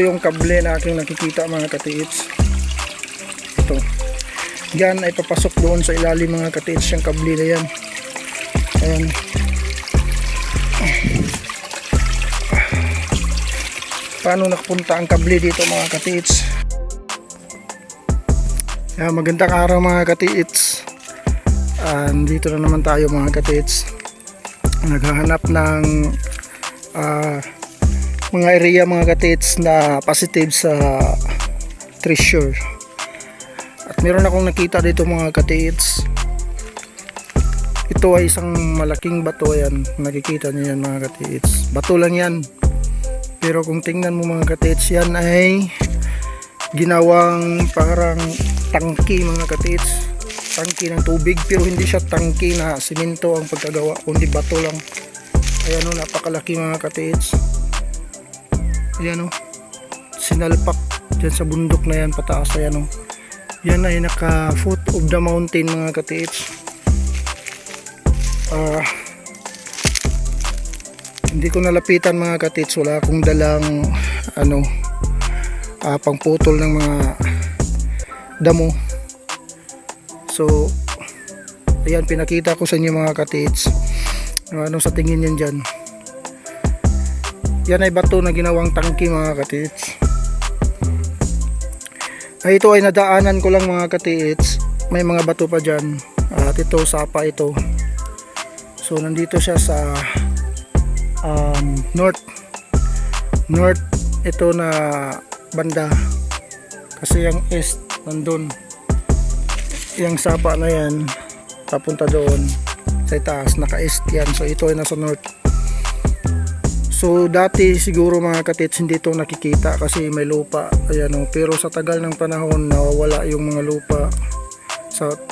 Yung kable na aking nakikita mga katiits, ito yan ay papasok doon sa ilalim mga katiits, yung kable na yan. Ayan. Paano nakapunta ang kable dito mga katiits? Magandang araw mga katiits. Dito na naman tayo mga katiits, naghahanap ng mga area mga katiits na positive sa treasure. At meron akong nakita dito mga katiits. Ito ay isang malaking bato. Yan, nakikita niyo yan mga katiits. Bato lang yan, pero kung tingnan mo mga katiits, yan ay ginawang parang tangki mga katiits, tangki ng tubig, pero hindi siya tangki na simento ang pagkagawa, kundi bato lang. Ayan o, napakalaki mga katiits. Ayan o, sinalpak dyan sa bundok na yan pataas. Ayan o, yan ay naka foot of the mountain mga katiits. Hindi ko nalapitan mga katiits, wala akong dalang pangputol ng mga damo. So ayan, pinakita ko sa inyo mga katiits. Ano sa tingin yan dyan? Yan ay bato na ginawang tangki mga katiits. Ito ay nadaanan ko lang mga katiits. May mga bato pa dyan. At ito, sapa ito. So nandito siya sa north ito na banda, kasi yung east nandun. Yung sapa na yan papunta doon sa itaas, naka east yan. So ito ay nasa north. So dati siguro mga katiits hindi ito nakikita kasi may lupa. Ayan o, pero sa tagal ng panahon nawawala yung mga lupa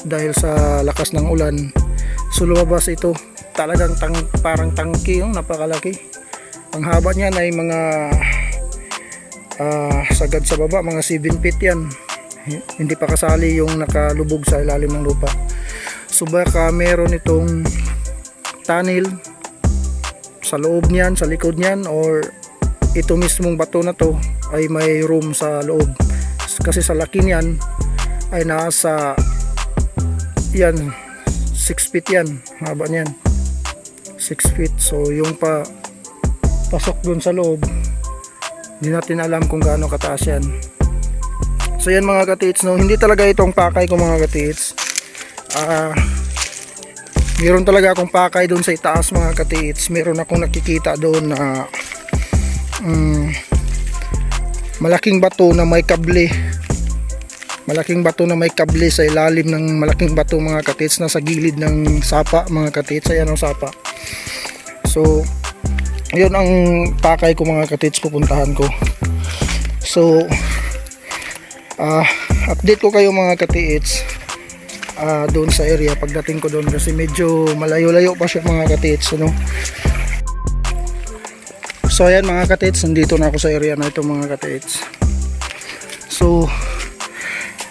dahil sa lakas ng ulan. So lumabas ito, talagang parang tangki, napakalaki. Ang haba niyan ay mga sagad sa baba, mga 7 feet yan. Hindi pa kasali yung nakalubog sa ilalim ng lupa. So baka meron itong tunnel sa loob niyan, sa likod niyan, or ito mismong bato na to ay may room sa loob. Kasi sa laki niyan ay nasa yan 6 feet yan, haba niyan 6 feet. So yung pasok dun sa loob, hindi natin alam kung gaano kataas yan. So yan mga katiits, hindi talaga itong pakay ko mga katiits. Meron talaga akong pakay doon sa itaas mga katiits. Meron akong nakikita doon na malaking bato na may kable. Malaking bato na may kable sa ilalim ng malaking bato mga katiits, na sa gilid ng sapa mga katiits. Ayan ang sapa. So yun ang pakay ko mga katiits, pupuntahan ko. So update ko kayo mga katiits doon sa area pagdating ko doon, kasi medyo malayo-layo pa siya mga katiits, So ayan mga katiits, nandito na ako sa area na ito mga katiits. So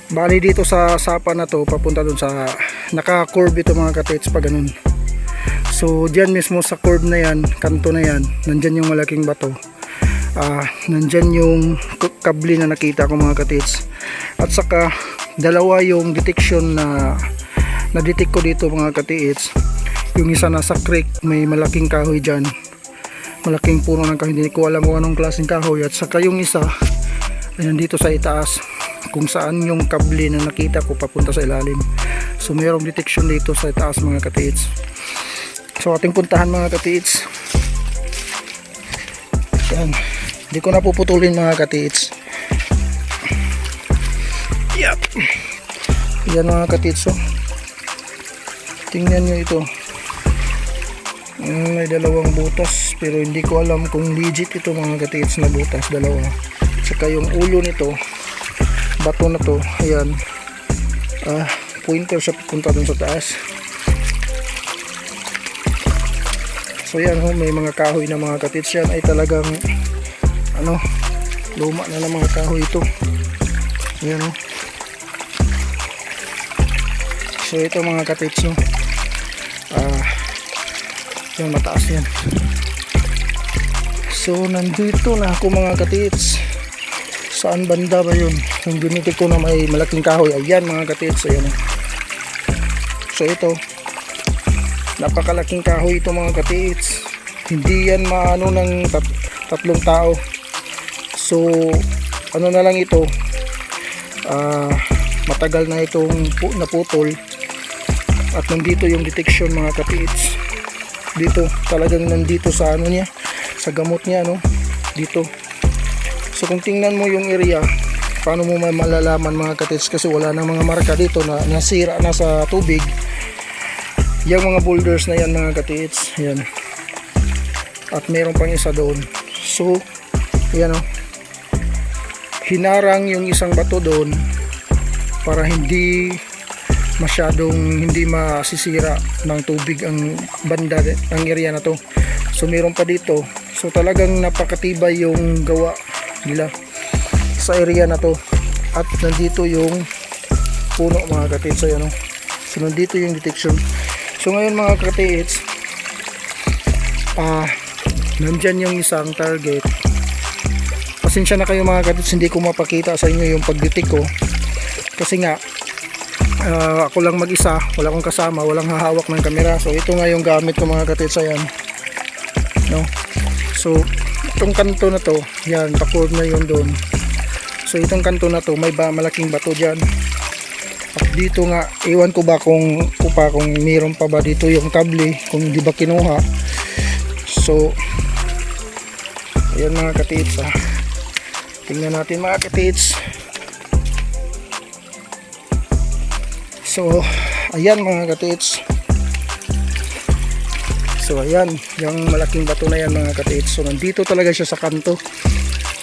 bali dito sa sapa na to, papunta doon sa naka-curve ito mga katiits pag ganun. So diyan mismo sa curve na yan, kanto na yan, nandyan yung malaking bato. Nandyan yung kable na nakita ko mga katiits. At saka dalawa yung detection na na-detect ko dito mga katiits. Yung isa nasa creek, may malaking kahoy dyan, malaking puno ng kahoy, hindi ko alam kung anong klaseng kahoy. At saka yung isa ay nandito sa itaas, kung saan yung kable na nakita ko papunta sa ilalim. So mayroong detection dito sa itaas mga katiits. So ating puntahan mga katiits. Yan, hindi ko na puputulin mga katiits. Yep. Yan mga katiits, tingnan nyo ito. May dalawang butas, pero hindi ko alam kung legit ito mga katiits na butas, dalawa. Saka yung ulo nito, bato na to, ayan, pointer siya papunta dun sa taas. So yan may mga kahoy na mga katiits. Yan ay talagang luma na ng mga kahoy ito. Ayan So ito mga katiits, yan mataas yan. So nandito na ako mga katiits. Saan banda ba yun? Yung dinitik ko na may malaking kahoy. Ayan mga katits. Ayan. So ito, napakalaking kahoy ito mga katits. Hindi yan maano ng tatlong tao. So ano na lang ito, matagal na itong naputol. At nandito yung detection mga katits. Dito talagang nandito sa ano niya, sa gamot niya, no? Dito. So kung tingnan mo yung area, paano mo malalaman mga katits, kasi wala nang mga marka dito na nasira na sa tubig. Yung mga boulders na yan mga katits, yan. At meron pang isa doon. So yan, hinarang yung isang bato doon para hindi masisira ng tubig ang banda ng area na to. So meron pa dito. So talagang napakatibay yung gawa nila sa area na to. At nandito yung puno mga katits. So, so nandito yung detection. So ngayon mga katits, nandyan yung isang target. Pasensya na kayo mga katits, hindi ko mapakita sa inyo yung pagditik ko kasi nga ako lang mag-isa, wala akong kasama, walang hahawak ng kamera. So ito nga yung gamit ko mga katits. Ayan, no? So itong kanto na to, yan, pa-curve na yun doon. So itong kanto na to, may malaking bato dyan. At dito nga, iwan ko ba kung mayroon pa ba dito yung kable, kung hindi ba kinuha. So ayan mga katits, tingnan natin mga katits. So ayan mga katits. So ayan, yung malaking bato na yan mga katits. So nandito talaga siya sa kanto.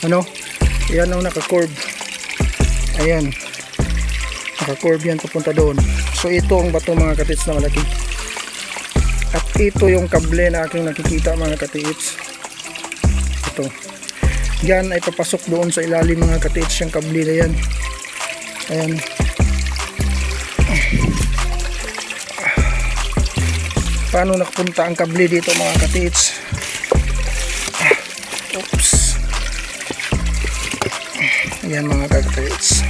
Ayan ang naka-curve. Ayan, naka-curve yan papunta doon. So ito ang bato mga katits na malaki. At ito yung kable na aking nakikita mga katits. Ito. Yan ay papasok doon sa ilalim mga katits, yung kable na yan. Ayan. Paano nakapunta ang kable dito mga katits? Oops. Ayan mga katits.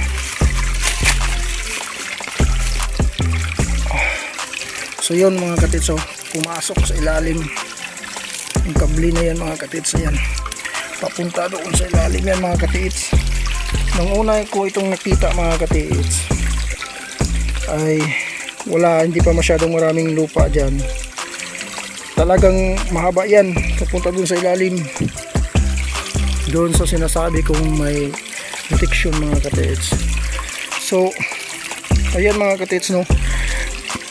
So yun mga katits, pumasok sa ilalim yung kable na yan mga katits. Ayan, papunta doon sa ilalim yan mga katits. Nung una ko itong nakita mga katits ay hindi pa masyadong maraming lupa dyan. Talagang mahaba yan, papunta dun sa ilalim, doon sa sinasabi kong may detection mga katits. So ayan mga katits,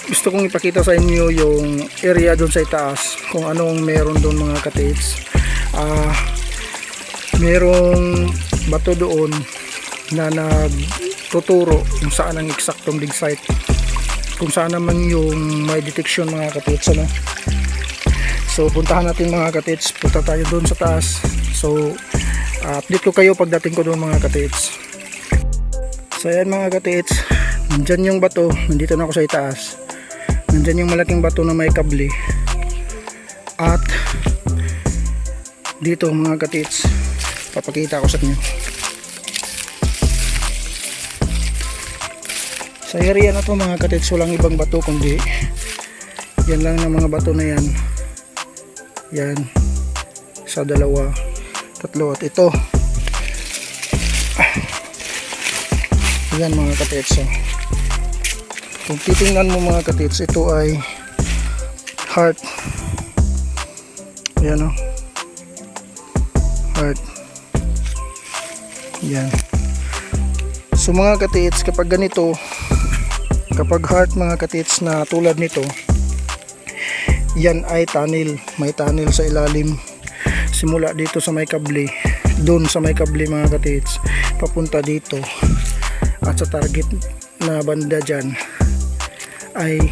gusto kong ipakita sa inyo yung area doon sa itaas, kung anong meron doon mga katits. Merong bato doon na nagtuturo kung saan ang eksaktong dig site, kung saan naman yung may detection mga katits. So puntahan natin mga katits, punta tayo doon sa taas. So update ko kayo pagdating ko doon mga katits. So ayan mga katits, nandyan yung bato, nandito na ako sa itaas. Nandyan yung malaking bato na may kable. At dito mga katits, papakita ko sa inyo. Sa area na to mga katits, walang ibang bato kundi yan lang ng mga bato na yan. Yan, sa dalawa, tatlo, at ito. Yan mga katits. Kung titingnan mo mga katits, ito ay heart. Ayan heart. Yan. So mga katits, kapag ganito, kapag heart mga katits na tulad nito, yan ay tunnel. May tunnel sa ilalim, simula dito sa may kable, doon sa may kable mga katits, papunta dito, at sa target na banda dyan ay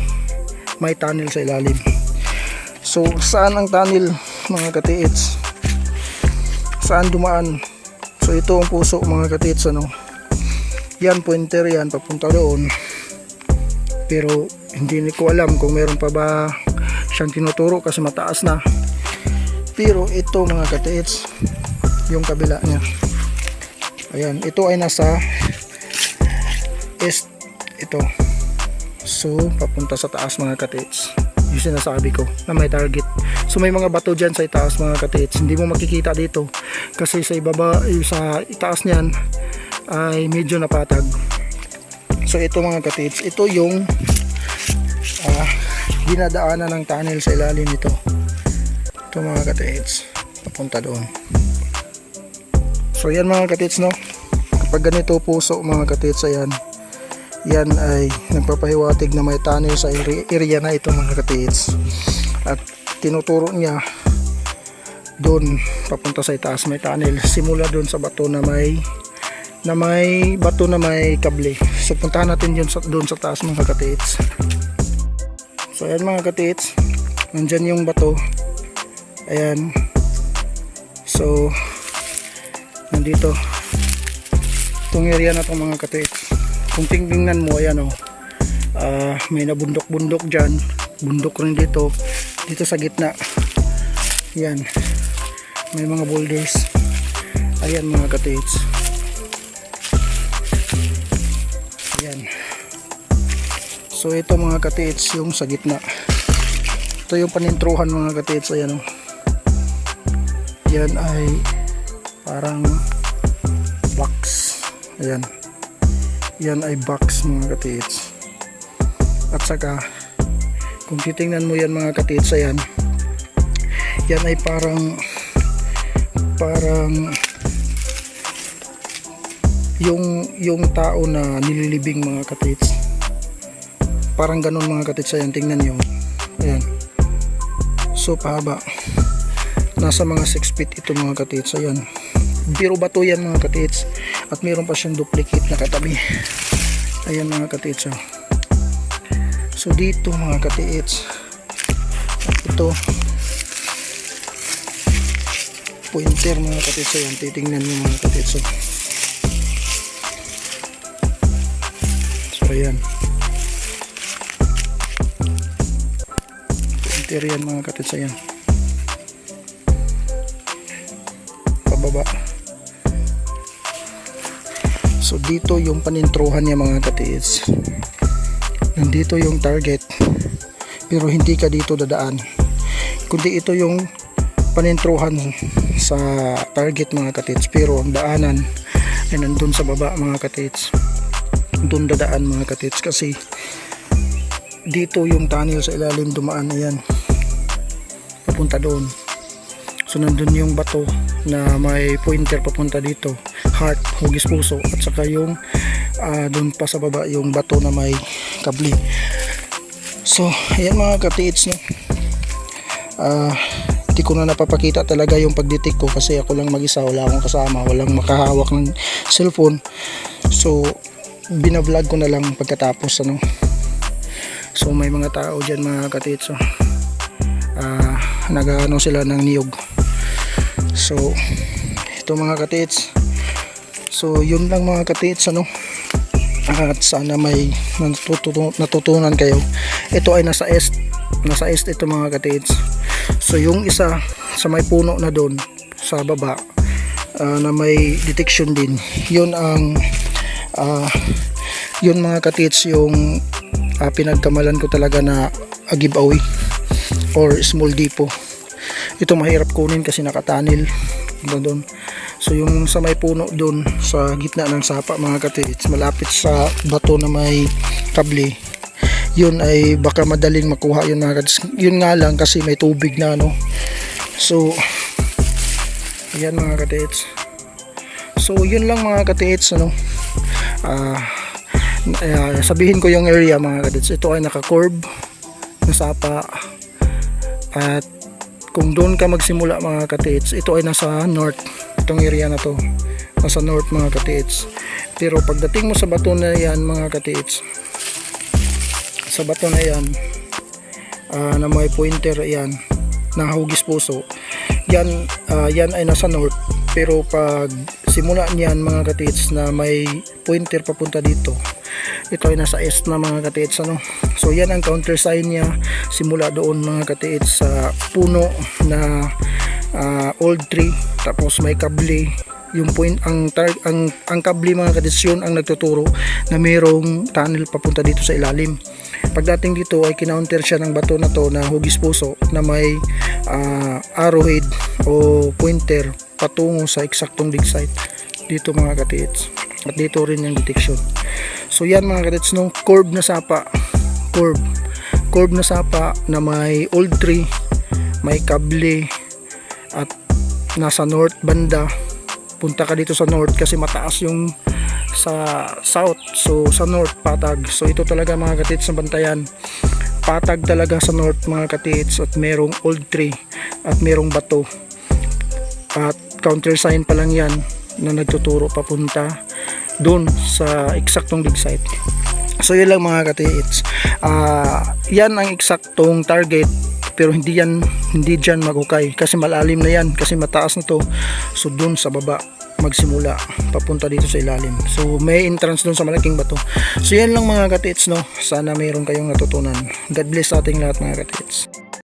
may tunnel sa ilalim. So saan ang tunnel mga katits? Saan dumaan? So ito ang puso mga katits. Yan, pointer yan, papunta doon. Pero hindi ko alam kung meron pa ba siyang tinuturo kasi mataas na. Pero ito mga katits, yung kabila niya. Ayan, ito ay nasa east ito. So papunta sa taas mga katits, yung sinasabi ko na may target. So may mga bato dyan sa itaas mga katits, hindi mo makikita dito kasi sa ibaba, sa itaas niyan ay medyo napatag. So ito mga katits, ito yung dinadaanan ng tunnel sa ilalim nito. Ito mga katits, papunta doon. So yan mga katits, no, kapag ganito puso mga katits, ayan, yan ay nagpapahiwatig na may tunnel sa area na ito mga katits, at tinuturo niya doon papunta sa itaas may tunnel, simula doon sa bato na may bato na may kable. So puntahan natin yun doon sa taas mga katits. So ayan mga katits, nandyan yung bato, ayan. So nandito itong area na to mga katits. Kung tingnan mo, ayan may nabundok-bundok dyan, bundok rin dito sa gitna, yan, may mga boulders, ayan mga katits, ayan. So ito mga katits yung sa gitna, ito yung panintruhan mga katits, ayan yan ay parang box, ayan, yan ay box mga katits. At saka kung titingnan mo yan mga katits, ayan, yan ay parang yung tao na nililibing mga katits, parang ganun mga katits, ayan, tingnan nyo, ayan. So pahaba, nasa mga 6 feet ito mga katits, ayan. Biro bato yan mga katits, at meron pa siyang duplicate na katabi, ayan mga katits. So dito mga katits, ito pointer mga katits, ayan, titingnan nyo mga katits. So ayan, pointer yan mga katits, ayan, pababa. So dito yung panintruhan niya mga katits, nandito yung target, pero hindi ka dito dadaan, kundi ito yung panintruhan sa target mga katits, pero ang daanan ay nandun sa baba mga katits, dun dadaan mga katits, kasi dito yung tunnel sa ilalim dumaan, ayan, papunta doon. So nandun yung bato na may pointer papunta dito, heart, hugis puso, at saka yung doon pa sa baba yung bato na may kable. So ayan mga katits, no? Hindi ko na napapakita talaga yung pagditik ko kasi ako lang mag-isa, wala akong kasama, walang makahawak ng cellphone. So binablog ko na lang pagkatapos, ano. So may mga tao dyan mga katits, nag-ano sila ng niyog. So ito mga katits, so yun lang mga katits, ano. At sana may natutunan kayo. Ito ay nasa east ito mga katits. So yung isa sa may puno na doon sa baba, na may detection din, yun ang yun mga katits yung pinagkamalan ko talaga na giveaway or small depot. Ito mahirap kunin kasi nakatanil doon. So yung sa may puno doon sa gitna ng sapa mga katits, malapit sa bato na may kable, yun ay baka madaling makuha yun mga katits. Yun nga lang kasi may tubig na, no. So ayan mga katits. So yun lang mga katits, ano. Sabihin ko yung area mga katits, ito ay naka-curve na sapa, at kung doon ka magsimula mga katits, ito ay nasa north, itong area na to nasa north mga katits. Pero pagdating mo sa bato na yan mga katits, sa bato na yan, na may pointer, yan na hugis puso, yan, yan ay nasa north. Pero pag simula niyan mga katits na may pointer papunta dito, ito ay nasa east na mga katits, ano. So yan ang counter sign niya, simula doon mga katits sa puno na old tree, tapos may kable, yung point ang kable mga kadits, yun ang nagtuturo na mayroong tunnel papunta dito sa ilalim. Pagdating dito ay kinounter siya ng bato na to na hugis puso na may arrowhead o pointer patungo sa eksaktong dig site dito mga kadits. At dito rin yung detection. So yan mga kadits, no, curve na sapa na may old tree, may kable at nasa north banda. Punta ka dito sa north kasi mataas yung sa south, so sa north patag. So ito talaga mga katits na bantayan, patag talaga sa north mga katits, at merong old tree at merong bato at countersign pa lang yan na nagtuturo papunta doon sa eksaktong dig site. So yun lang mga katits, yan ang eksaktong target, pero hindi dyan maghukay kasi malalim na yan, kasi mataas na to. So dun sa baba magsimula papunta dito sa ilalim, so may entrance dun sa malaking bato. So yan lang mga katits, no, sana mayroon kayong natutunan. God bless sa ating lahat mga katits.